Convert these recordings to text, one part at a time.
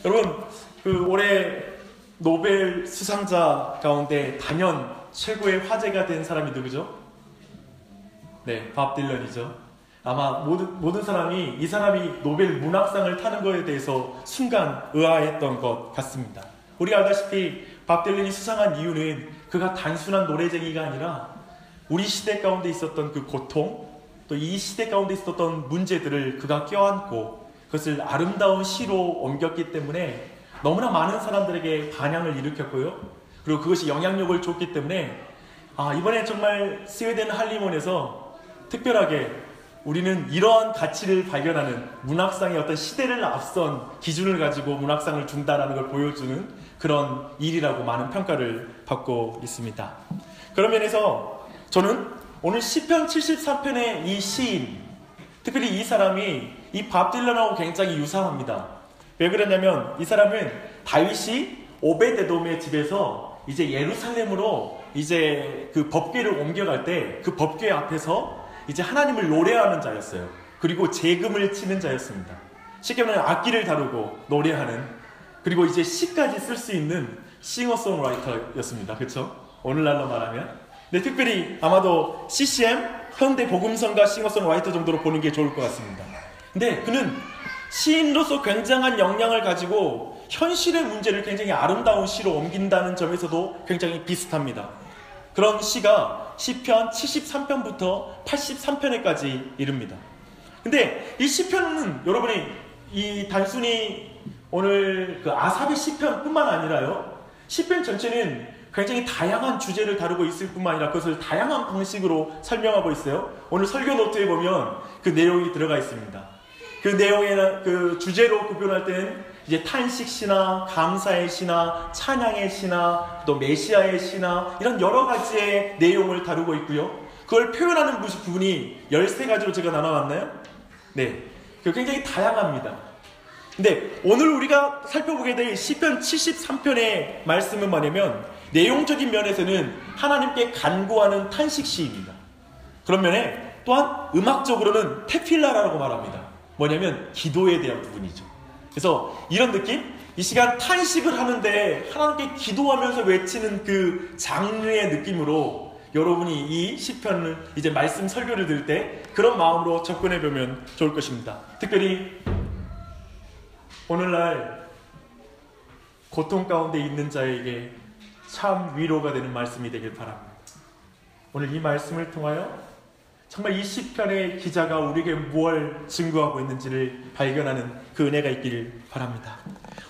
여러분, 올해 노벨 수상자 가운데 단연 최고의 화제가 된 사람이 누구죠? 네, 밥 딜런이죠. 아마 모든 사람이 이 사람이 노벨 문학상을 타는 것에 대해서 순간 의아했던 것 같습니다. 우리가 알다시피 밥 딜런이 수상한 이유는 그가 단순한 노래쟁이가 아니라 우리 시대 가운데 있었던 그 고통, 또 이 시대 가운데 있었던 문제들을 그가 껴안고 그것을 아름다운 시로 옮겼기 때문에 너무나 많은 사람들에게 반향을 일으켰고요. 그리고 그것이 영향력을 줬기 때문에 이번에 정말 스웨덴 할리몬에서 특별하게 우리는 이러한 가치를 발견하는 문학상의 어떤 시대를 앞선 기준을 가지고 문학상을 준다라는 걸 보여주는 그런 일이라고 많은 평가를 받고 있습니다. 그런 면에서 저는 오늘 시편 73편의 이 시인, 특별히 이 사람이 이 밥 딜런하고 굉장히 유사합니다. 왜 그러냐면 이 사람은 다윗이 오베데돔의 집에서 이제 예루살렘으로 이제 그 법궤를 옮겨갈 때 그 법궤 앞에서 이제 하나님을 노래하는 자였어요. 그리고 재금을 치는 자였습니다. 쉽게 말하면 악기를 다루고 노래하는, 그리고 이제 시까지 쓸 수 있는 싱어송라이터였습니다. 그렇죠? 오늘날로 말하면. 네, 특별히 아마도 CCM 현대 복음성가 싱어송라이터 정도로 보는 게 좋을 것 같습니다. 근데 그는 시인으로서 굉장한 역량을 가지고 현실의 문제를 굉장히 아름다운 시로 옮긴다는 점에서도 굉장히 비슷합니다. 그런 시가 시편 73편부터 83편에까지 이릅니다. 근데 이 시편은 여러분이 이 단순히 오늘 그 아삽의 시편뿐만 아니라요, 시편 전체는 굉장히 다양한 주제를 다루고 있을 뿐만 아니라 그것을 다양한 방식으로 설명하고 있어요. 오늘 설교 노트에 보면 그 내용이 들어가 있습니다. 그 내용에는 그 주제로 구별할 때는 이제 탄식 시나 감사의 시나 찬양의 시나 또 메시아의 시나 이런 여러 가지의 내용을 다루고 있고요. 그걸 표현하는 부분이 13가지로 제가 나눠놨나요? 네, 굉장히 다양합니다. 근데 오늘 우리가 살펴보게 될 시편 73편의 말씀은 뭐냐면 내용적인 면에서는 하나님께 간구하는 탄식 시입니다. 그런 면에 또한 음악적으로는 테필라라고 말합니다. 뭐냐면 기도에 대한 부분이죠. 그래서 이런 느낌? 이 시간 탄식을 하는데 하나님께 기도하면서 외치는 그 장르의 느낌으로 여러분이 이 시편을 이제 말씀 설교를 들을 때 그런 마음으로 접근해 보면 좋을 것입니다. 특별히 오늘날 고통 가운데 있는 자에게 참 위로가 되는 말씀이 되길 바랍니다. 오늘 이 말씀을 통하여 정말 이 시편의 기자가 우리에게 무엇을 증거하고 있는지를 발견하는 그 은혜가 있기를 바랍니다.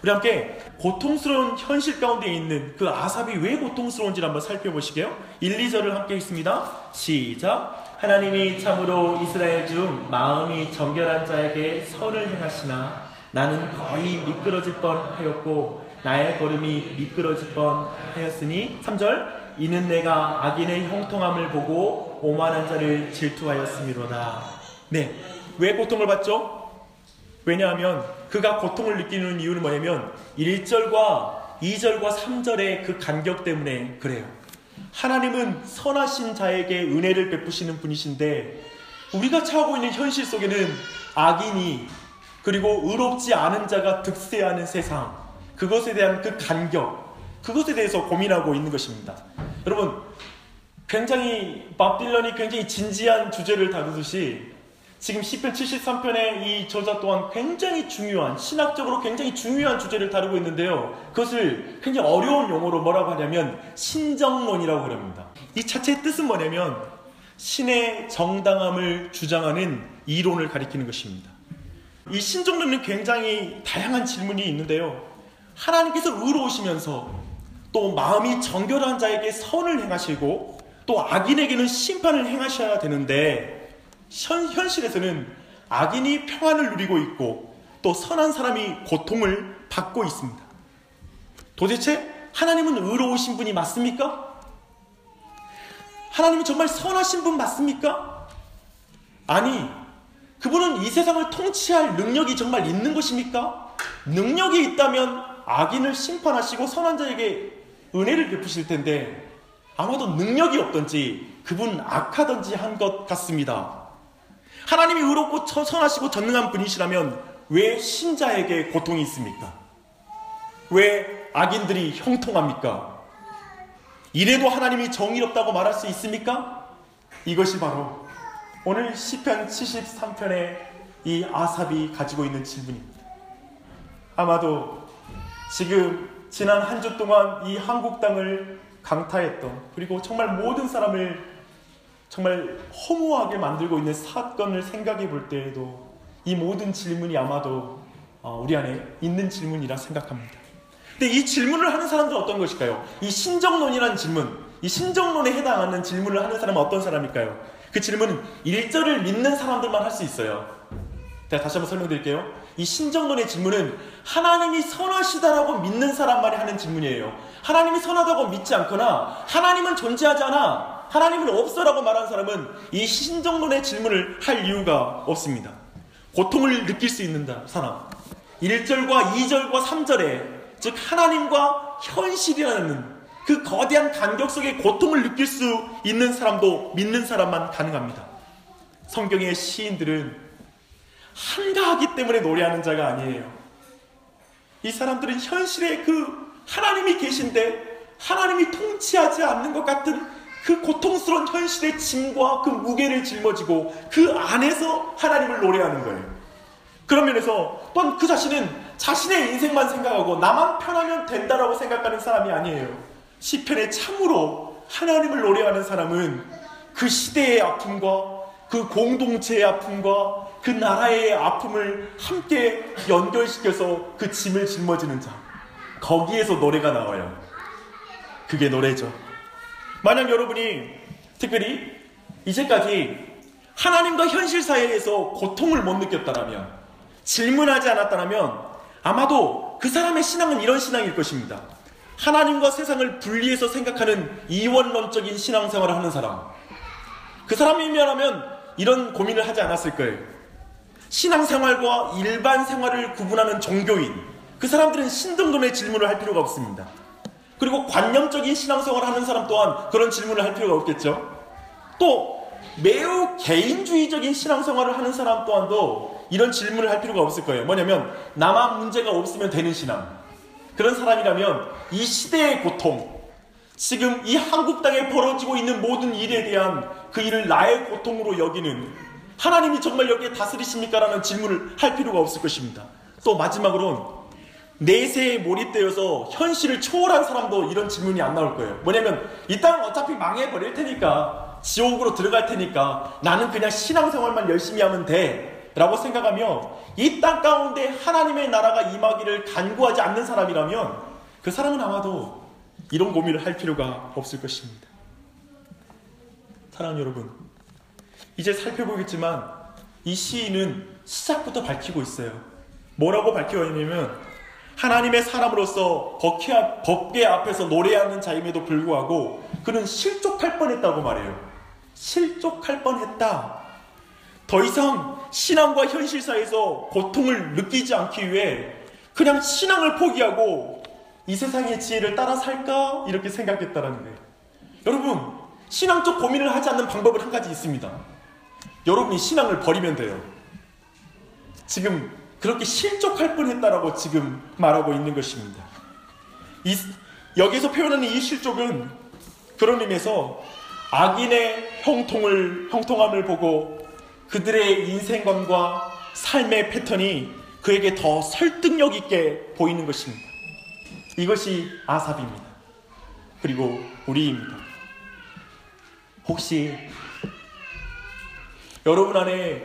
우리 함께 고통스러운 현실 가운데 있는 그 아삽이 왜 고통스러운지를 한번 살펴보시게요. 1, 2절을 함께 읽습니다. 시작. 하나님이 참으로 이스라엘 중 마음이 정결한 자에게 선을 행하시나 나는 거의 미끄러질 뻔하였고 나의 걸음이 미끄러질 뻔하였으니 3절. 이는 내가 악인의 형통함을 보고 오만한 자를 질투하였음이로다. 네, 왜 고통을 받죠? 왜냐하면 그가 고통을 느끼는 이유는 뭐냐면 1절과 2절과 3절의 그 간격 때문에 그래요. 하나님은 선하신 자에게 은혜를 베푸시는 분이신데 우리가 처하고 있는 현실 속에는 악인이 그리고 의롭지 않은 자가 득세하는 세상, 그것에 대한 그 간격, 그것에 대해서 고민하고 있는 것입니다. 여러분, 굉장히 밥 딜런이 굉장히 진지한 주제를 다루듯이 지금 시편 73편의 이 저자 또한 굉장히 중요한, 신학적으로 굉장히 중요한 주제를 다루고 있는데요, 그것을 굉장히 어려운 용어로 뭐라고 하냐면 신정론이라고 합니다. 이 자체의 뜻은 뭐냐면 신의 정당함을 주장하는 이론을 가리키는 것입니다. 이 신정론은 굉장히 다양한 질문이 있는데요, 하나님께서 의로우시면서 또 마음이 정결한 자에게 선을 행하시고 또 악인에게는 심판을 행하셔야 되는데 현실에서는 악인이 평안을 누리고 있고 또 선한 사람이 고통을 받고 있습니다. 도대체 하나님은 의로우신 분이 맞습니까? 하나님이 정말 선하신 분 맞습니까? 아니, 그분은 이 세상을 통치할 능력이 정말 있는 것입니까? 능력이 있다면 악인을 심판하시고 선한 자에게 은혜를 베푸실 텐데 아마도 능력이 없던지 그분 악하던지 한 것 같습니다. 하나님이 의롭고 선하시고 전능한 분이시라면 왜 신자에게 고통이 있습니까? 왜 악인들이 형통합니까? 이래도 하나님이 정의롭다고 말할 수 있습니까? 이것이 바로 오늘 시편 73편의 이 아삽이 가지고 있는 질문입니다. 아마도 지금 지난 한 주 동안 이 한국 땅을 강타했던, 그리고 정말 모든 사람을 정말 허무하게 만들고 있는 사건을 생각해 볼 때에도 이 모든 질문이 아마도 우리 안에 있는 질문이라 생각합니다. 근데 이 질문을 하는 사람들은 어떤 것일까요? 이 신정론이라는 질문, 이 신정론에 해당하는 질문을 하는 사람은 어떤 사람일까요? 그 질문은 일절을 믿는 사람들만 할 수 있어요. 제가 다시 한번 설명드릴게요. 이 신정론의 질문은 하나님이 선하시다라고 믿는 사람만이 하는 질문이에요. 하나님이 선하다고 믿지 않거나 하나님은 존재하지 않아, 하나님은 없어라고 말하는 사람은 이 신정론의 질문을 할 이유가 없습니다. 고통을 느낄 수 있는 사람, 1절과 2절과 3절에 즉 하나님과 현실이라는 그 거대한 간격 속에 고통을 느낄 수 있는 사람도 믿는 사람만 가능합니다. 성경의 시인들은 한가하기 때문에 노래하는 자가 아니에요. 이 사람들은 현실에 그 하나님이 계신데 하나님이 통치하지 않는 것 같은 그 고통스러운 현실의 짐과 그 무게를 짊어지고 그 안에서 하나님을 노래하는 거예요. 그런 면에서 또한 그 자신은 자신의 인생만 생각하고 나만 편하면 된다라고 생각하는 사람이 아니에요. 시편에 참으로 하나님을 노래하는 사람은 그 시대의 아픔과 그 공동체의 아픔과 그 나라의 아픔을 함께 연결시켜서 그 짐을 짊어지는 자, 거기에서 노래가 나와요. 그게 노래죠. 만약 여러분이 특별히 이제까지 하나님과 현실 사이에서 고통을 못 느꼈다라면, 질문하지 않았다라면 아마도 그 사람의 신앙은 이런 신앙일 것입니다. 하나님과 세상을 분리해서 생각하는 이원론적인 신앙생활을 하는 사람, 그 사람이면 이런 고민을 하지 않았을 거예요. 신앙생활과 일반 생활을 구분하는 종교인, 그 사람들은 신정론의 질문을 할 필요가 없습니다. 그리고 관념적인 신앙생활을 하는 사람 또한 그런 질문을 할 필요가 없겠죠. 또 매우 개인주의적인 신앙생활을 하는 사람 또한도 이런 질문을 할 필요가 없을 거예요. 뭐냐면 나만 문제가 없으면 되는 신앙. 그런 사람이라면 이 시대의 고통, 지금 이 한국 땅에 벌어지고 있는 모든 일에 대한 그 일을 나의 고통으로 여기는, 하나님이 정말 여기에 다스리십니까? 라는 질문을 할 필요가 없을 것입니다. 또 마지막으로는 내세에 몰입되어서 현실을 초월한 사람도 이런 질문이 안 나올 거예요. 뭐냐면 이 땅은 어차피 망해버릴 테니까, 지옥으로 들어갈 테니까 나는 그냥 신앙생활만 열심히 하면 돼 라고 생각하며 이 땅 가운데 하나님의 나라가 임하기를 간구하지 않는 사람이라면 그 사람은 아마도 이런 고민을 할 필요가 없을 것입니다. 사랑하는 여러분, 이제 살펴보겠지만 이 시인은 시작부터 밝히고 있어요. 뭐라고 밝혀있냐면 하나님의 사람으로서 법궤 앞에서 노래하는 자임에도 불구하고 그는 실족할 뻔했다고 말해요. 실족할 뻔했다. 더 이상 신앙과 현실 사이에서 고통을 느끼지 않기 위해 그냥 신앙을 포기하고 이 세상의 지혜를 따라 살까? 이렇게 생각했다라는 거예요. 여러분, 신앙적 고민을 하지 않는 방법은 한 가지 있습니다. 여러분이 신앙을 버리면 돼요. 지금 그렇게 실족할 뻔했다라고 지금 말하고 있는 것입니다. 여기서 표현하는 이 실족은 그런 의미에서 악인의 형통함을 보고 그들의 인생관과 삶의 패턴이 그에게 더 설득력 있게 보이는 것입니다. 이것이 아삽입니다. 그리고 우리입니다. 혹시 여러분 안에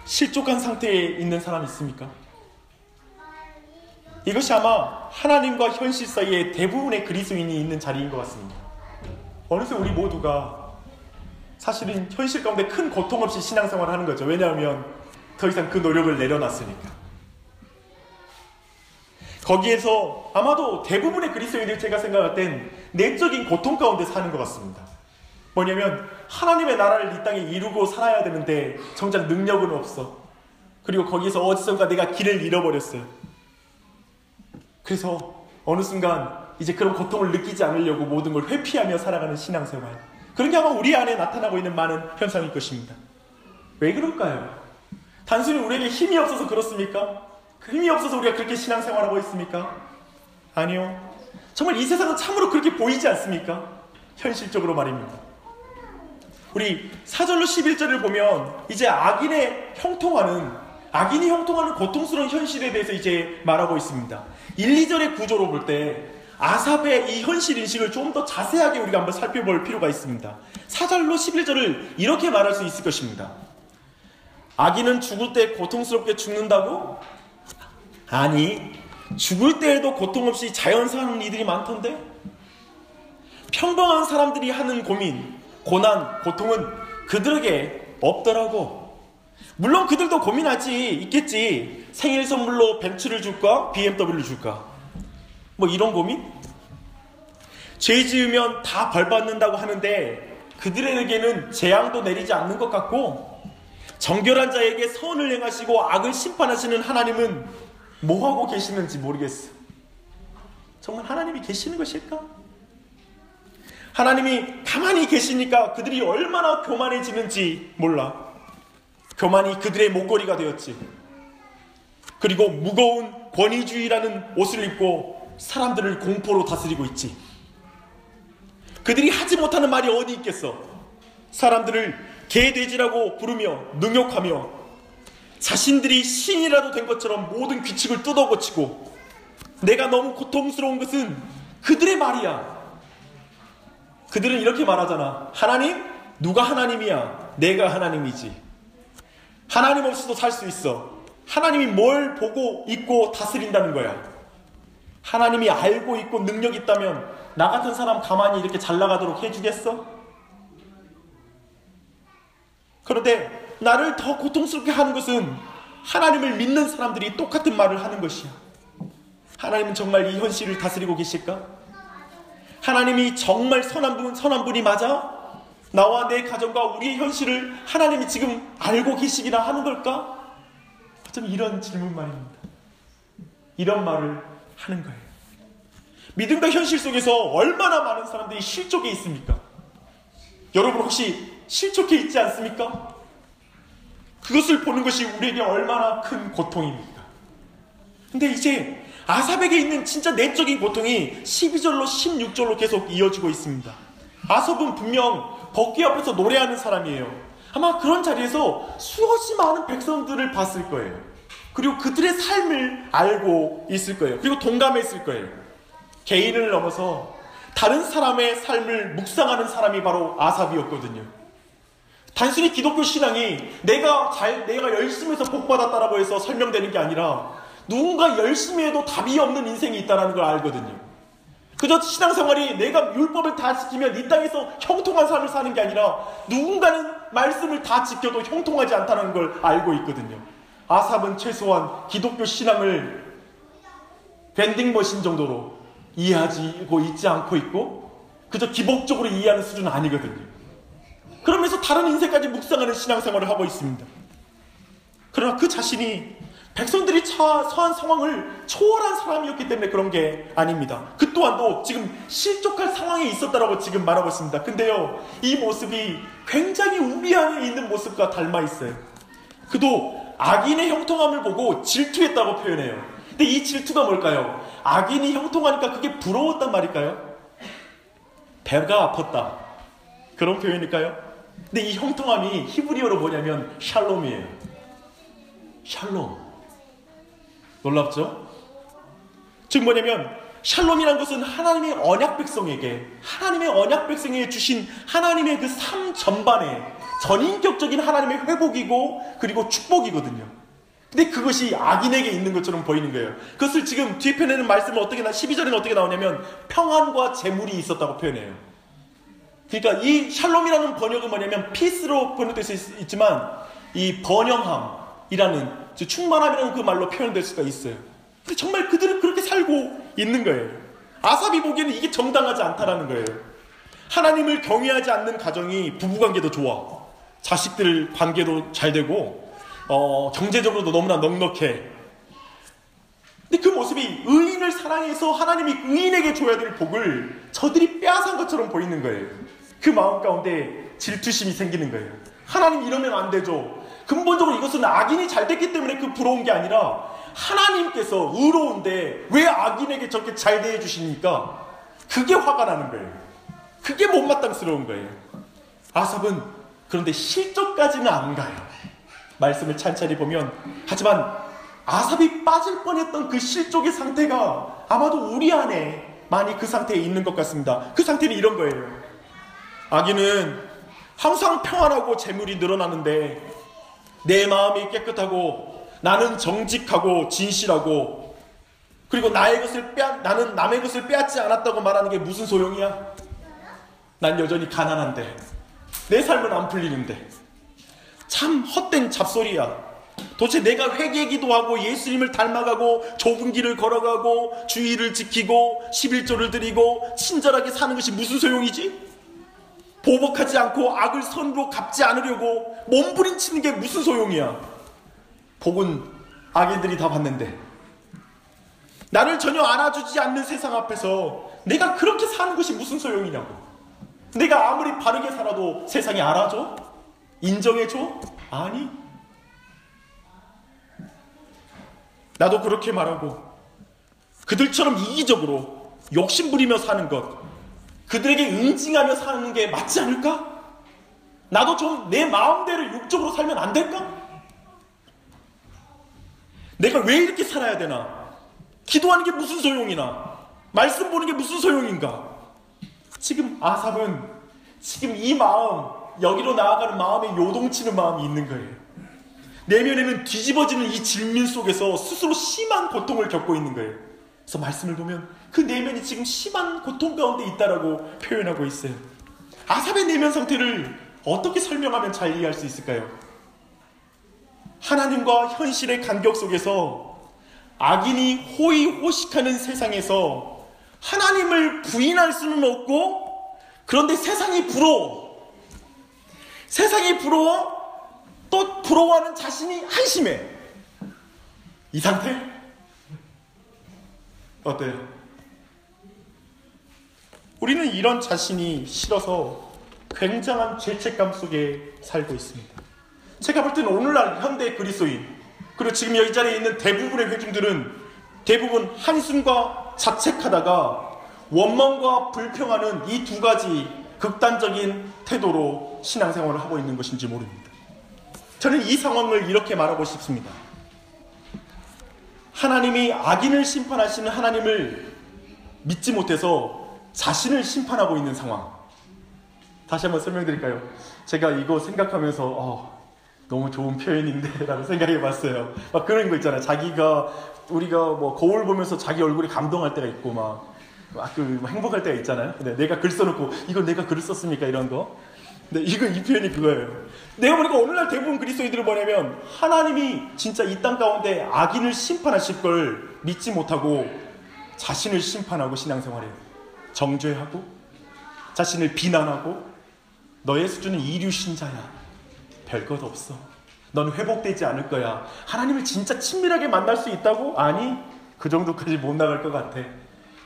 실족한 상태에 있는 사람 있습니까? 이것이 아마 하나님과 현실 사이에 대부분의 그리스도인이 있는 자리인 것 같습니다. 어느새 우리 모두가 사실은 현실 가운데 큰 고통 없이 신앙생활을 하는 거죠. 왜냐하면 더 이상 그 노력을 내려놨으니까. 거기에서 아마도 대부분의 그리스도인들이 제가 생각할 땐 내적인 고통 가운데 사는 것 같습니다. 뭐냐면 하나님의 나라를 이 땅에 이루고 살아야 되는데 정작 능력은 없어. 그리고 거기서 어디선가 내가 길을 잃어버렸어요. 그래서 어느 순간 이제 그런 고통을 느끼지 않으려고 모든 걸 회피하며 살아가는 신앙생활, 그런 게 아마 우리 안에 나타나고 있는 많은 현상일 것입니다. 왜 그럴까요? 단순히 우리에게 힘이 없어서 그렇습니까? 그 힘이 없어서 우리가 그렇게 신앙생활하고 있습니까? 아니요. 정말 이 세상은 참으로 그렇게 보이지 않습니까? 현실적으로 말입니다. 우리 4절로 11절을 보면 이제 악인이 형통하는 고통스러운 현실에 대해서 이제 말하고 있습니다. 1, 2절의 구조로 볼 때 아삽의 이 현실 인식을 좀 더 자세하게 우리가 한번 살펴볼 필요가 있습니다. 4절로 11절을 이렇게 말할 수 있을 것입니다. 악인은 죽을 때 고통스럽게 죽는다고? 아니, 죽을 때에도 고통 없이 자연 사는 이들이 많던데? 평범한 사람들이 하는 고민, 고난, 고통은 그들에게 없더라고. 물론 그들도 있겠지. 생일 선물로 벤츠를 줄까? BMW를 줄까? 뭐 이런 고민? 죄 지으면 다 벌 받는다고 하는데 그들에게는 재앙도 내리지 않는 것 같고, 정결한 자에게 선을 행하시고 악을 심판하시는 하나님은 뭐하고 계시는지 모르겠어. 정말 하나님이 계시는 것일까? 하나님이 가만히 계시니까 그들이 얼마나 교만해지는지 몰라. 교만이 그들의 목걸이가 되었지. 그리고 무거운 권위주의라는 옷을 입고 사람들을 공포로 다스리고 있지. 그들이 하지 못하는 말이 어디 있겠어. 사람들을 개돼지라고 부르며 능욕하며 자신들이 신이라도 된 것처럼 모든 규칙을 뜯어고치고, 내가 너무 고통스러운 것은 그들의 말이야. 그들은 이렇게 말하잖아. 하나님? 누가 하나님이야? 내가 하나님이지. 하나님 없이도 살 수 있어. 하나님이 뭘 보고 있고 다스린다는 거야. 하나님이 알고 있고 능력 있다면 나 같은 사람 가만히 이렇게 잘 나가도록 해주겠어? 그런데 나를 더 고통스럽게 하는 것은 하나님을 믿는 사람들이 똑같은 말을 하는 것이야. 하나님은 정말 이 현실을 다스리고 계실까? 하나님이 정말 선한 분이 맞아? 나와 내 가정과 우리의 현실을 하나님이 지금 알고 계시기나 하는 걸까? 좀 이런 질문 말입니다. 이런 말을 하는 거예요. 믿음과 현실 속에서 얼마나 많은 사람들이 실족해 있습니까? 여러분 혹시 실족해 있지 않습니까? 그것을 보는 것이 우리에게 얼마나 큰 고통입니까? 근데 이제 아삽에게 있는 진짜 내적인 고통이 12절로 16절로 계속 이어지고 있습니다. 아삽은 분명 법궤 앞에서 노래하는 사람이에요. 아마 그런 자리에서 수없이 많은 백성들을 봤을 거예요. 그리고 그들의 삶을 알고 있을 거예요. 그리고 동감했을 거예요. 개인을 넘어서 다른 사람의 삶을 묵상하는 사람이 바로 아삽이었거든요. 단순히 기독교 신앙이 내가 열심히 해서 복받았다라고 해서 설명되는 게 아니라 누군가 열심히 해도 답이 없는 인생이 있다는 걸 알거든요. 그저 신앙생활이 내가 율법을 다 지키면 이 땅에서 형통한 삶을 사는 게 아니라 누군가는 말씀을 다 지켜도 형통하지 않다는 걸 알고 있거든요. 아삽은 최소한 기독교 신앙을 밴딩머신 정도로 이해하고 있지 않고 있고 그저 기복적으로 이해하는 수준은 아니거든요. 그러면서 다른 인생까지 묵상하는 신앙생활을 하고 있습니다. 그러나 그 자신이 백성들이 처한 상황을 초월한 사람이었기 때문에 그런 게 아닙니다. 그 또한도 지금 실족할 상황에 있었다라고 지금 말하고 있습니다. 근데요, 이 모습이 굉장히 우비안에 있는 모습과 닮아 있어요. 그도 악인의 형통함을 보고 질투했다고 표현해요. 근데 이 질투가 뭘까요? 악인이 형통하니까 그게 부러웠단 말일까요? 배가 아팠다, 그런 표현일까요? 근데 이 형통함이 히브리어로 뭐냐면 샬롬이에요. 샬롬. 놀랍죠? 즉 뭐냐면 샬롬이란 것은 하나님의 언약 백성에게 주신 하나님의 그 삶 전반에 전인격적인 하나님의 회복이고 그리고 축복이거든요. 근데 그것이 악인에게 있는 것처럼 보이는 거예요. 그것을 지금 뒤편에는 말씀을 12절에는 어떻게 나오냐면 평안과 재물이 있었다고 표현해요. 그러니까 이 샬롬이라는 번역은 뭐냐면 피스로 번역될 수 있지만 이 번영함이라는 충만함이라는 그 말로 표현될 수가 있어요. 근데 정말 그들은 그렇게 살고 있는 거예요. 아삽이 보기에는 이게 정당하지 않다라는 거예요. 하나님을 경외하지 않는 가정이 부부관계도 좋아, 자식들 관계도 잘 되고 경제적으로도 너무나 넉넉해. 근데 그 모습이 의인을 사랑해서 하나님이 의인에게 줘야 될 복을 저들이 빼앗은 것처럼 보이는 거예요. 그 마음 가운데 질투심이 생기는 거예요. 하나님 이러면 안 되죠. 근본적으로 이것은 악인이 잘 됐기 때문에 그 부러운 게 아니라 하나님께서 의로운데 왜 악인에게 저렇게 잘 대해주십니까? 그게 화가 나는 거예요. 그게 못마땅스러운 거예요. 아삽은 그런데 실족까지는 안 가요. 말씀을 찬찬히 보면. 하지만 아삽이 빠질 뻔했던 그 실족의 상태가 아마도 우리 안에 많이 그 상태에 있는 것 같습니다. 그 상태는 이런 거예요. 악인은 항상 평안하고 재물이 늘어나는데 내 마음이 깨끗하고 나는 정직하고 진실하고 그리고 나는 남의 것을 빼앗지 않았다고 말하는 게 무슨 소용이야? 난 여전히 가난한데 내 삶은 안 풀리는데 참 헛된 잡소리야. 도대체 내가 회개기도 하고 예수님을 닮아가고 좁은 길을 걸어가고 주의를 지키고 11조를 드리고 친절하게 사는 것이 무슨 소용이지? 보복하지 않고 악을 선으로 갚지 않으려고 몸부림치는 게 무슨 소용이야? 복은 악인들이 다 받는데 나를 전혀 안아주지 않는 세상 앞에서 내가 그렇게 사는 것이 무슨 소용이냐고. 내가 아무리 바르게 살아도 세상이 알아줘? 인정해줘? 아니. 나도 그렇게 말하고 그들처럼 이기적으로 욕심부리며 사는 것, 그들에게 응징하며 사는 게 맞지 않을까? 나도 좀 내 마음대로 육적으로 살면 안 될까? 내가 왜 이렇게 살아야 되나? 기도하는 게 무슨 소용이나? 말씀 보는 게 무슨 소용인가? 지금 아삽은 지금 이 마음, 여기로 나아가는 마음에 요동치는 마음이 있는 거예요. 내면에는 뒤집어지는 이 질민 속에서 스스로 심한 고통을 겪고 있는 거예요. 그래서 말씀을 보면 그 내면이 지금 심한 고통 가운데 있다라고 표현하고 있어요. 아삽의 내면 상태를 어떻게 설명하면 잘 이해할 수 있을까요? 하나님과 현실의 간격 속에서 악인이 호의호식하는 세상에서 하나님을 부인할 수는 없고, 그런데 세상이 부러워. 세상이 부러워. 또 부러워하는 자신이 한심해. 이 상태? 어때요? 우리는 이런 자신이 싫어서 굉장한 죄책감 속에 살고 있습니다. 제가 볼 때는 오늘날 현대 그리스도인, 그리고 지금 여기 자리에 있는 대부분의 회중들은 대부분 한숨과 자책하다가 원망과 불평하는 이 두 가지 극단적인 태도로 신앙생활을 하고 있는 것인지 모릅니다. 저는 이 상황을 이렇게 말하고 싶습니다. 하나님이 악인을 심판하시는 하나님을 믿지 못해서 자신을 심판하고 있는 상황. 다시 한번 설명드릴까요? 제가 이거 생각하면서 너무 좋은 표현인데 라는 생각해 봤어요. 막 그런 거 있잖아요. 우리가 뭐 거울 보면서 자기 얼굴에 감동할 때가 있고 막 행복할 때가 있잖아요. 근데 내가 글 써놓고 이거 내가 글을 썼습니까? 이런 거. 근데 이 표현이 그거예요. 내가 보니까 오늘날 대부분 그리스도인들은 뭐냐면 하나님이 진짜 이 땅 가운데 악인을 심판하실 걸 믿지 못하고 자신을 심판하고 신앙생활해요. 정죄하고 자신을 비난하고 너의 수준은 이류 신자야. 별것 없어. 넌 회복되지 않을 거야. 하나님을 진짜 친밀하게 만날 수 있다고? 아니, 그 정도까지 못 나갈 것 같아.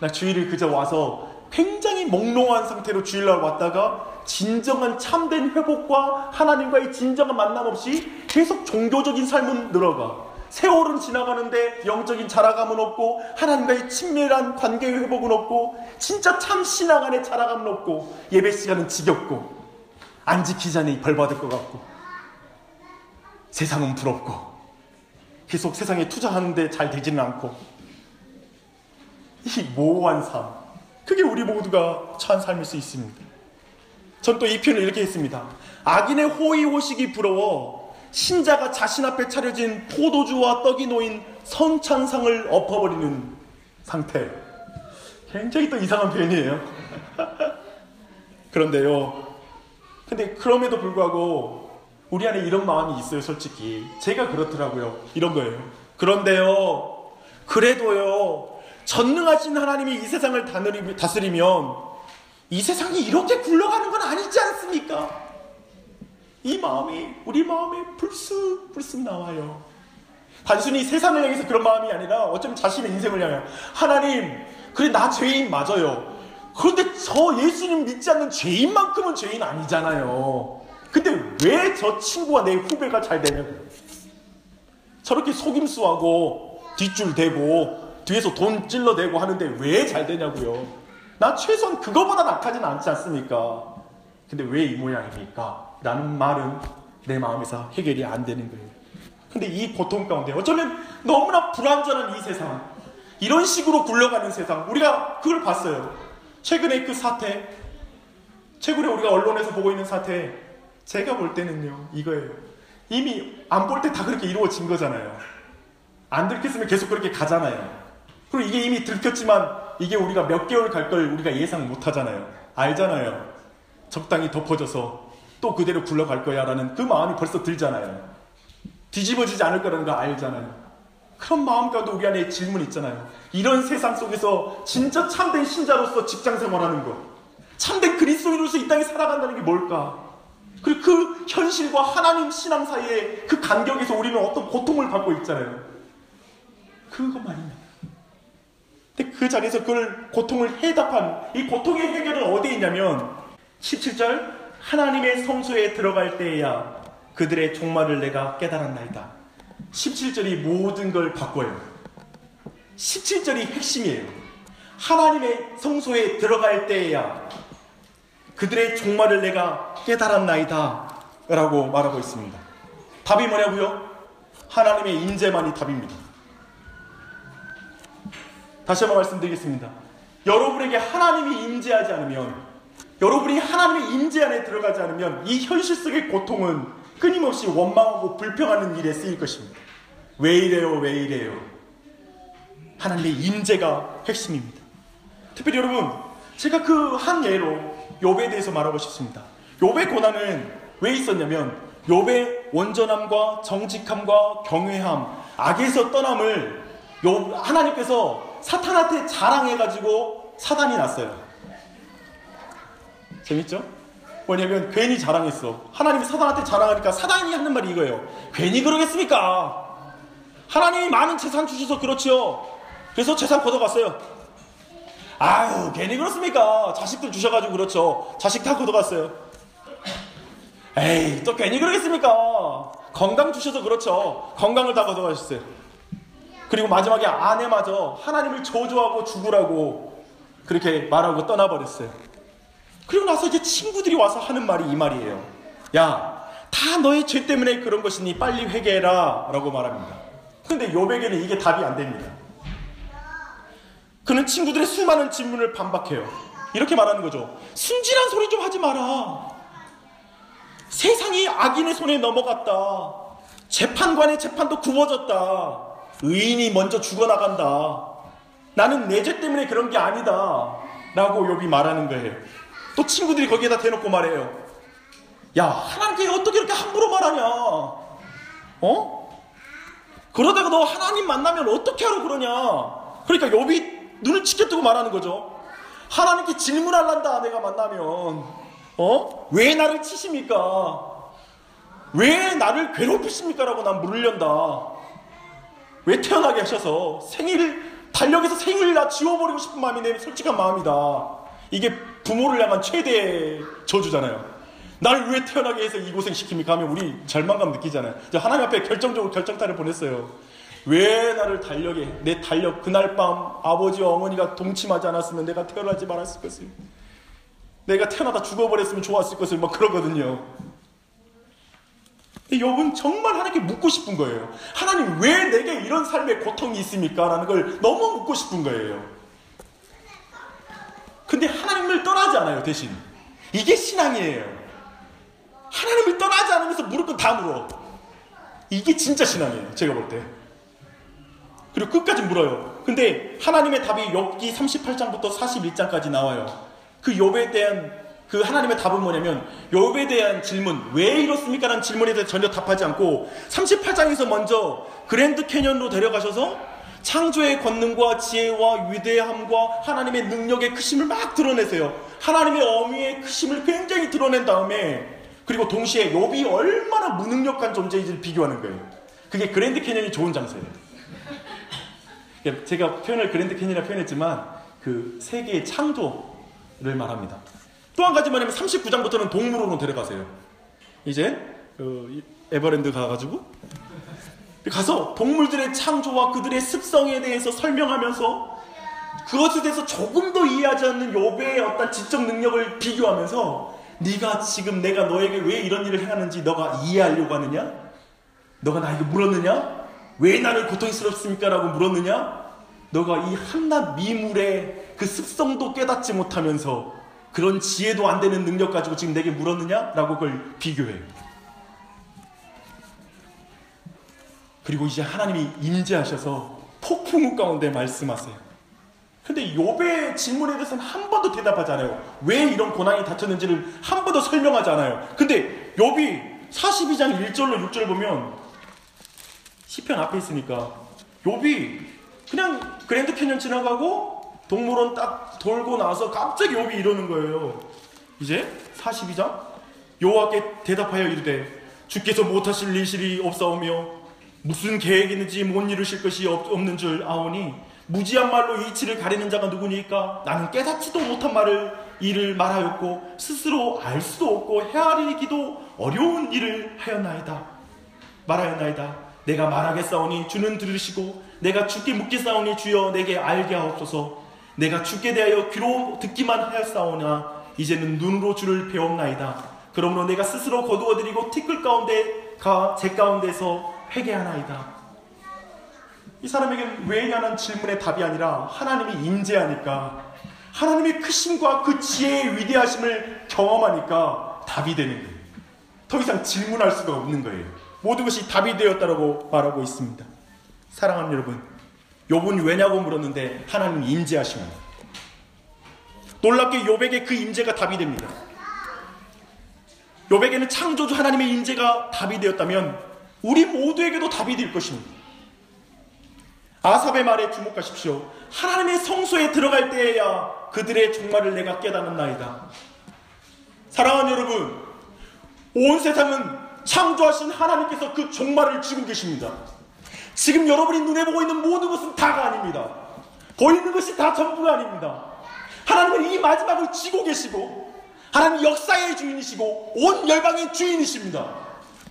나 주일을 그저 와서 굉장히 몽롱한 상태로 주일날 왔다가 진정한 참된 회복과 하나님과의 진정한 만남 없이 계속 종교적인 삶은 늘어가. 세월은 지나가는데 영적인 자라감은 없고 하나님과의 친밀한 관계의 회복은 없고 진짜 참 신앙 안에 자라감은 없고 예배 시간은 지겹고 안 지키자니 벌 받을 것 같고 세상은 부럽고 계속 세상에 투자하는데 잘 되지는 않고 이 모호한 삶, 그게 우리 모두가 처한 삶일 수 있습니다. 전 또 이 표현을 이렇게 했습니다. 악인의 호의호식이 부러워 신자가 자신 앞에 차려진 포도주와 떡이 놓인 선창상을 엎어버리는 상태. 굉장히 또 이상한 표현이에요. 근데 그럼에도 불구하고 우리 안에 이런 마음이 있어요. 솔직히 제가 그렇더라고요. 이런 거예요. 그래도요 전능하신 하나님이 이 세상을 다스리면 이 세상이 이렇게 굴러가는 건 아니지 않습니까? 이 마음이 우리 마음에 불쑥 나와요. 단순히 세상을 향해서 그런 마음이 아니라 어쩌면 자신의 인생을 향해 하나님, 그래 나 죄인 맞아요. 그런데 저 예수님 믿지 않는 죄인만큼은 죄인 아니잖아요. 근데 왜 저 친구와 내 후배가 잘 되냐고요. 저렇게 속임수하고 뒷줄 대고 뒤에서 돈 찔러대고 하는데 왜 잘 되냐고요. 나 최소한 그거보다 낙하지는 않지 않습니까? 근데 왜 이 모양입니까? 라는 말은 내 마음에서 해결이 안 되는 거예요. 근데 이 고통 가운데 어쩌면 너무나 불완전한 이 세상, 이런 식으로 굴러가는 세상, 우리가 그걸 봤어요. 최근에 그 사태, 최근에 우리가 언론에서 보고 있는 사태, 제가 볼 때는요 이거예요. 이미 안 볼 때 다 그렇게 이루어진 거잖아요. 안 들켰으면 계속 그렇게 가잖아요. 그리고 이게 이미 들켰지만 이게 우리가 몇 개월 갈 걸 우리가 예상 못 하잖아요. 알잖아요. 적당히 덮어져서 또 그대로 굴러갈 거야 라는 그 마음이 벌써 들잖아요. 뒤집어지지 않을 거라는 거 알잖아요. 그런 마음 가운데 우리 안에 질문이 있잖아요. 이런 세상 속에서 진짜 참된 신자로서 직장 생활하는 것, 참된 그리스도인으로서 이 땅에 살아간다는 게 뭘까? 그리고 그 현실과 하나님 신앙 사이에 그 간격에서 우리는 어떤 고통을 받고 있잖아요. 그거 말입니다. 근데 그 자리에서 그걸 고통을 해답한 이 고통의 해결은 어디에 있냐면 17절 하나님의 성소에 들어갈 때에야 그들의 종말을 내가 깨달았나이다. 17절이 모든 걸 바꿔요. 17절이 핵심이에요. 하나님의 성소에 들어갈 때에야 그들의 종말을 내가 깨달았나이다 라고 말하고 있습니다. 답이 뭐냐고요? 하나님의 임재만이 답입니다. 다시 한번 말씀드리겠습니다. 여러분에게 하나님이 임재하지 않으면, 여러분이 하나님의 임재 안에 들어가지 않으면 이 현실 속의 고통은 끊임없이 원망하고 불평하는 일에 쓰일 것입니다. 왜 이래요? 왜 이래요? 하나님의 임재가 핵심입니다. 특별히 여러분, 제가 그 한 예로 욥에 대해서 말하고 싶습니다. 욥의 고난은 왜 있었냐면 욥의 온전함과 정직함과 경외함, 악에서 떠남을 하나님께서 사탄한테 자랑해가지고 사단이 났어요. 재밌죠? 뭐냐면 괜히 자랑했어. 하나님이 사단한테 자랑하니까 사단이 하는 말이 이거예요. 괜히 그러겠습니까? 하나님이 많은 재산 주셔서 그렇지요. 그래서 재산 걷어갔어요. 아유, 괜히 그렇습니까? 자식들 주셔가지고 그렇죠. 자식 다 걷어갔어요. 에이, 또 괜히 그러겠습니까? 건강 주셔서 그렇죠. 건강을 다 걷어가셨어요. 그리고 마지막에 아내마저 하나님을 저주하고 죽으라고 그렇게 말하고 떠나버렸어요. 그리고 나서 이제 친구들이 와서 하는 말이 이 말이에요. 야, 다 너의 죄 때문에 그런 것이니 빨리 회개해라 라고 말합니다. 그런데 욥에게는 이게 답이 안 됩니다. 그는 친구들의 수많은 질문을 반박해요. 이렇게 말하는 거죠. 순진한 소리 좀 하지 마라. 세상이 악인의 손에 넘어갔다. 재판관의 재판도 굽어졌다. 의인이 먼저 죽어나간다. 나는 내 죄 때문에 그런 게 아니다 라고 욥이 말하는 거예요. 또 친구들이 거기에다 대놓고 말해요. 야, 하나님께 어떻게 이렇게 함부로 말하냐? 그러다가 너 하나님 만나면 어떻게 하라고 그러냐? 그러니까 욥이 눈을 치켜뜨고 말하는 거죠. 하나님께 질문할란다. 내가 만나면 왜 나를 치십니까? 왜 나를 괴롭히십니까? 라고 난 물으련다. 왜 태어나게 하셔서 달력에서 생일을 다 지워버리고 싶은 마음이 내 솔직한 마음이다. 이게 부모를 향한 최대의 저주잖아요. 날 왜 태어나게 해서 이 고생 시킵니까? 하면 우리 절망감 느끼잖아요. 하나님 앞에 결정적으로 결정타를 보냈어요. 왜 나를 내 달력 그날 밤 아버지와 어머니가 동침하지 않았으면 내가 태어나지 말았을 것을, 내가 태어나다 죽어버렸으면 좋았을 것을 막 그러거든요. 욥은 정말 하나님께 묻고 싶은 거예요. 하나님, 왜 내게 이런 삶의 고통이 있습니까? 라는 걸 너무 묻고 싶은 거예요. 근데 하나님을 떠나지 않아요. 대신 이게 신앙이에요. 하나님을 떠나지 않으면서 물을 건 다 물어. 이게 진짜 신앙이에요. 제가 볼 때. 그리고 끝까지 물어요. 근데 하나님의 답이 욥기 38장부터 41장까지 나와요. 그 욥에 대한 그 하나님의 답은 뭐냐면, 욥에 대한 질문, 왜 이렇습니까? 라는 질문에 대해 전혀 답하지 않고 38장에서 먼저 그랜드 캐년으로 데려가셔서 창조의 권능과 지혜와 위대함과 하나님의 능력의 크심을 막 드러내세요. 하나님의 어미의 크심을 굉장히 드러낸 다음에, 그리고 동시에 욥이 얼마나 무능력한 존재인지를 비교하는 거예요. 그게 그랜드 캐년이 좋은 장소예요. 제가 표현을 그랜드 캐년이라 표현했지만 그 세계의 창조를 말합니다. 또 한 가지 말하면 39장부터는 동물원으로 데려가세요. 이제 에버랜드 가가지고 가서 동물들의 창조와 그들의 습성에 대해서 설명하면서 그것에 대해서 조금 더 이해하지 않는 욥의 어떤 지적 능력을 비교하면서 네가 지금 내가 너에게 왜 이런 일을 행하는지 너가 이해하려고 하느냐? 너가 나에게 물었느냐? 왜 나를 고통스럽습니까? 라고 물었느냐? 너가 이 한낱 미물의 그 습성도 깨닫지 못하면서 그런 지혜도 안 되는 능력 가지고 지금 내게 물었느냐? 라고 그걸 비교해요. 그리고 이제 하나님이 임재하셔서 폭풍우 가운데 말씀하세요. 근데 욥의 질문에 대해서는 한 번도 대답하지 않아요. 왜 이런 고난이 닥쳤는지를 한 번도 설명하지 않아요. 근데 욥이 42장 1절로 6절 보면 시편 앞에 있으니까 욥이 그냥 그랜드 캐년 지나가고 동물원 딱 돌고 나서 갑자기 욥이 이러는 거예요. 이제 42장 여호와께 대답하여 이르되 주께서 못하실 일이 없사오며 무슨 계획이 있는지 못 이루실 것이 없는 줄 아오니 무지한 말로 이치를 가리는 자가 누구니까? 나는 깨닫지도 못한 일을 말하였고 스스로 알 수도 없고 헤아리기도 어려운 일을 말하였나이다. 내가 말하겠사오니 주는 들으시고 내가 주께 묻겠사오니 주여 내게 알게 하옵소서. 내가 주께 대하여 귀로 듣기만 하였사오나 이제는 눈으로 주를 배웠나이다. 그러므로 내가 스스로 거두어드리고 티끌 가운데 제 가운데서 회개하나이다. 이 사람에게는 왜냐는 질문의 답이 아니라 하나님이 임재하니까 하나님의 크심과 그 지혜의 위대하심을 경험하니까 답이 되는 거예요. 더 이상 질문할 수가 없는 거예요. 모든 것이 답이 되었다고 말하고 있습니다. 사랑하는 여러분, 욥은 왜냐고 물었는데 하나님이 임재하십니다. 놀랍게 욥에게 그 임재가 답이 됩니다. 욥에게는 창조주 하나님의 임재가 답이 되었다면 우리 모두에게도 답이 될 것입니다. 아삽의 말에 주목하십시오. 하나님의 성소에 들어갈 때에야 그들의 종말을 내가 깨닫는나이다. 사랑하는 여러분, 온 세상은 창조하신 하나님께서 그 종말을 쥐고 계십니다. 지금 여러분이 눈에 보고 있는 모든 것은 다가 아닙니다. 보이는 것이 다 전부가 아닙니다. 하나님은 이 마지막을 쥐고 계시고 하나님 역사의 주인이시고 온 열방의 주인이십니다.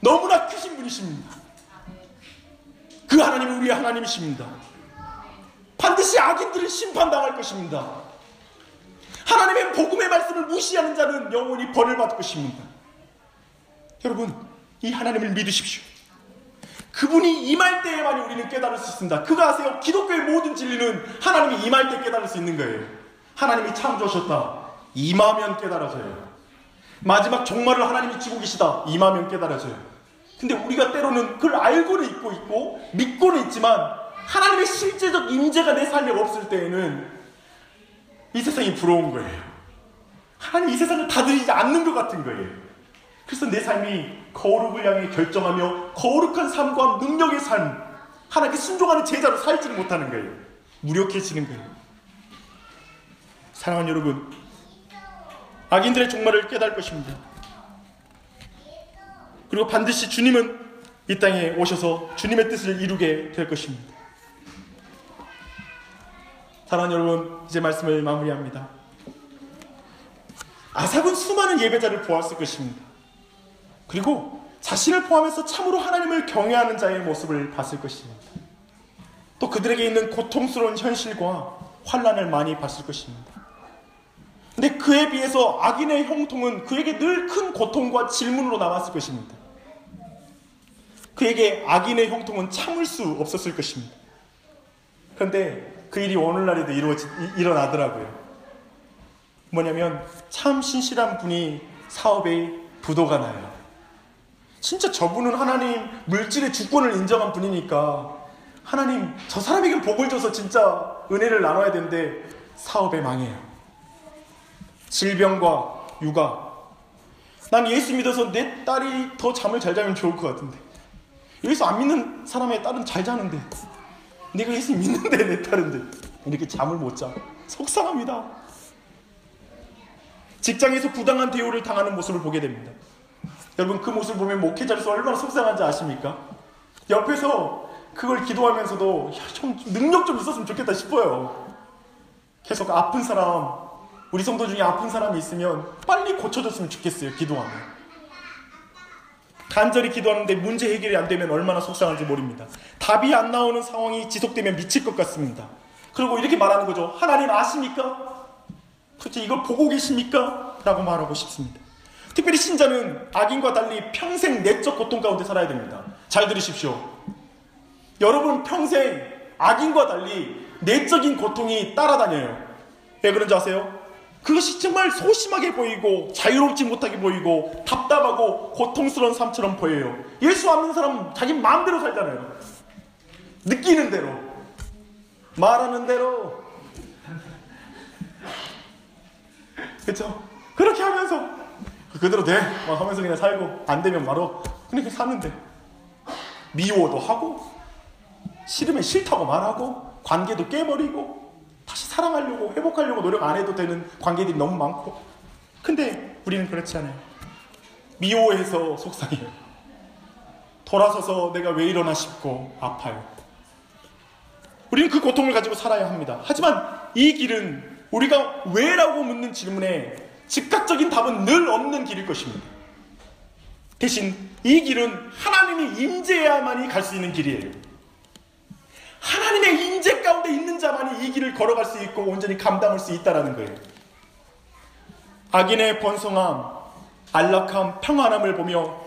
너무나 크신 분이십니다. 그 하나님은 우리의 하나님이십니다. 반드시 악인들을 심판당할 것입니다. 하나님의 복음의 말씀을 무시하는 자는 영원히 벌을 받을 것입니다. 여러분, 이 하나님을 믿으십시오. 그분이 임할 때에만이 우리는 깨달을 수 있습니다. 그거 아세요? 기독교의 모든 진리는 하나님이 임할 때 깨달을 수 있는 거예요. 하나님이 창조하셨다. 임하면 깨달아져요. 마지막 종말을 하나님이 쥐고 계시다. 임하면 깨달아져요. 근데 우리가 때로는 그걸 알고는 있고 믿고는 있지만 하나님의 실제적 임재가 내 삶에 없을 때에는 이 세상이 부러운 거예요. 하나님 이 세상을 다스리지 않는 것 같은 거예요. 그래서 내 삶이 거룩을 향해 결정하며 거룩한 삶과 능력의 삶, 하나님께 순종하는 제자로 살지를 못하는 거예요. 무력해지는 거예요. 사랑하는 여러분, 악인들의 종말을 깨달을 것입니다. 그리고 반드시 주님은 이 땅에 오셔서 주님의 뜻을 이루게 될 것입니다. 사랑하는 여러분, 이제 말씀을 마무리합니다. 아삽은 수많은 예배자를 보았을 것입니다. 그리고 자신을 포함해서 참으로 하나님을 경외하는 자의 모습을 봤을 것입니다. 또 그들에게 있는 고통스러운 현실과 환난을 많이 봤을 것입니다. 근데 그에 비해서 악인의 형통은 그에게 늘 큰 고통과 질문으로 남았을 것입니다. 그에게 악인의 형통은 참을 수 없었을 것입니다. 그런데 그 일이 오늘날에도 일어나더라고요. 뭐냐면 참 신실한 분이 사업에 부도가 나요. 진짜 저분은 하나님 물질의 주권을 인정한 분이니까 하나님 저 사람에게 복을 줘서 진짜 은혜를 나눠야 되는데 사업에 망해요. 질병과 육아. 난 예수 믿어서 내 딸이 더 잠을 잘 자면 좋을 것 같은데 예수 안 믿는 사람의 딸은 잘 자는데 내가 예수 믿는데 내 딸인데 이렇게 잠을 못 자. 속상합니다. 직장에서 부당한 대우를 당하는 모습을 보게 됩니다. 여러분, 그 모습을 보면 목회자로서 얼마나 속상한지 아십니까? 옆에서 그걸 기도하면서도 좀 능력 좀 있었으면 좋겠다 싶어요. 계속 아픈 사람, 우리 성도 중에 아픈 사람이 있으면 빨리 고쳐줬으면 좋겠어요. 기도하면. 간절히 기도하는데 문제 해결이 안 되면 얼마나 속상한지 모릅니다. 답이 안 나오는 상황이 지속되면 미칠 것 같습니다. 그리고 이렇게 말하는 거죠. 하나님 아십니까? 도대체 이걸 보고 계십니까? 라고 말하고 싶습니다. 특별히 신자는 악인과 달리 평생 내적 고통 가운데 살아야 됩니다. 잘 들으십시오. 여러분 평생 악인과 달리 내적인 고통이 따라다녀요. 왜 그런지 아세요? 그것이 정말 소심하게 보이고 자유롭지 못하게 보이고 답답하고 고통스러운 삶처럼 보여요. 예수 안 믿는 사람은 자기 마음대로 살잖아요. 느끼는 대로, 말하는 대로. 그렇죠? 그렇게 하면서 그대로 돼 막 하면서 그냥 살고, 안 되면 바로 그냥 사는데, 미워도 하고 싫으면 싫다고 말하고 관계도 깨버리고 다시 사랑하려고 회복하려고 노력 안 해도 되는 관계들이 너무 많고. 근데 우리는 그렇지 않아요. 미워해서 속상해요. 돌아서서 내가 왜 이러나 싶고 아파요. 우리는 그 고통을 가지고 살아야 합니다. 하지만 이 길은 우리가 왜라고 묻는 질문에 즉각적인 답은 늘 없는 길일 것입니다. 대신 이 길은 하나님이 임재해야만이 갈 수 있는 길이에요. 하나님의 임재 가운데 있는 자만이 이 길을 걸어갈 수 있고 온전히 감당할 수 있다는 거예요. 악인의 번성함, 안락함, 평안함을 보며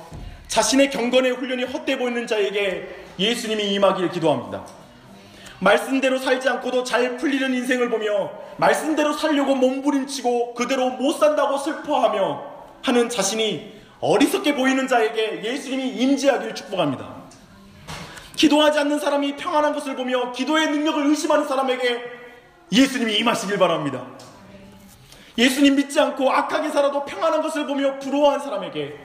자신의 경건의 훈련이 헛돼 보이는 자에게 예수님이 임하기를 기도합니다. 말씀대로 살지 않고도 잘 풀리는 인생을 보며 말씀대로 살려고 몸부림치고 그대로 못 산다고 슬퍼하며 하는 자신이 어리석게 보이는 자에게 예수님이 임재하기를 축복합니다. 기도하지 않는 사람이 평안한 것을 보며 기도의 능력을 의심하는 사람에게 예수님이 임하시길 바랍니다. 예수님 믿지 않고 악하게 살아도 평안한 것을 보며 부러워한 사람에게,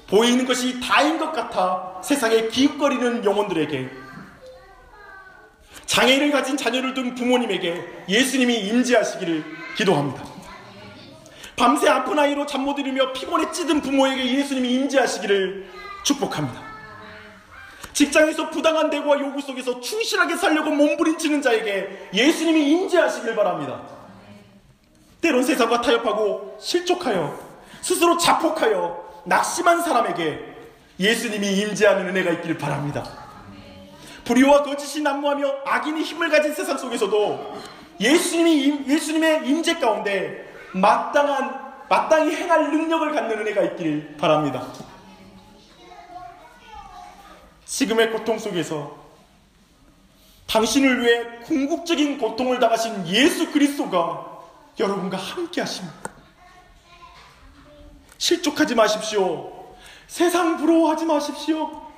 보이는 것이 다인 것 같아 세상에 기웃거리는 영혼들에게, 장애를 가진 자녀를 둔 부모님에게 예수님이 임재하시기를 기도합니다. 밤새 아픈 아이로 잠 못 이루며 피곤에 찌든 부모에게 예수님이 임재하시기를 축복합니다. 직장에서 부당한 대우와 요구 속에서 충실하게 살려고 몸부림치는 자에게 예수님이 임재하시길 바랍니다. 때론 세상과 타협하고 실족하여 스스로 자폭하여 낙심한 사람에게 예수님이 임재하는 은혜가 있기를 바랍니다. 불의와 거짓이 난무하며 악인이 힘을 가진 세상 속에서도 예수님의 임재 가운데 마땅히 행할 능력을 갖는 은혜가 있기를 바랍니다. 지금의 고통 속에서 당신을 위해 궁극적인 고통을 당하신 예수 그리스도가 여러분과 함께 하십니다. 실족하지 마십시오. 세상 부러워하지 마십시오.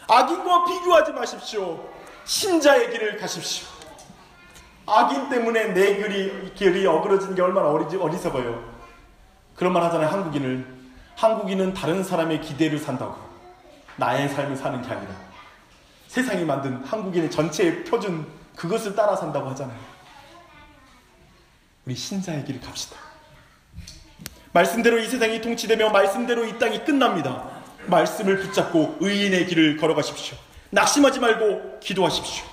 악인과 비교하지 마십시오. 신자의 길을 가십시오. 악인 때문에 내 길이 어그러진 게 얼마나 어리석어요. 그런 말 하잖아요. 한국인은 다른 사람의 기대를 산다고. 나의 삶을 사는 게 아니라 세상이 만든 한국인의 전체의 표준, 그것을 따라 산다고 하잖아요. 우리 신자의 길을 갑시다. 말씀대로 이 세상이 통치되며 말씀대로 이 땅이 끝납니다. 말씀을 붙잡고 의인의 길을 걸어가십시오. 낙심하지 말고 기도하십시오.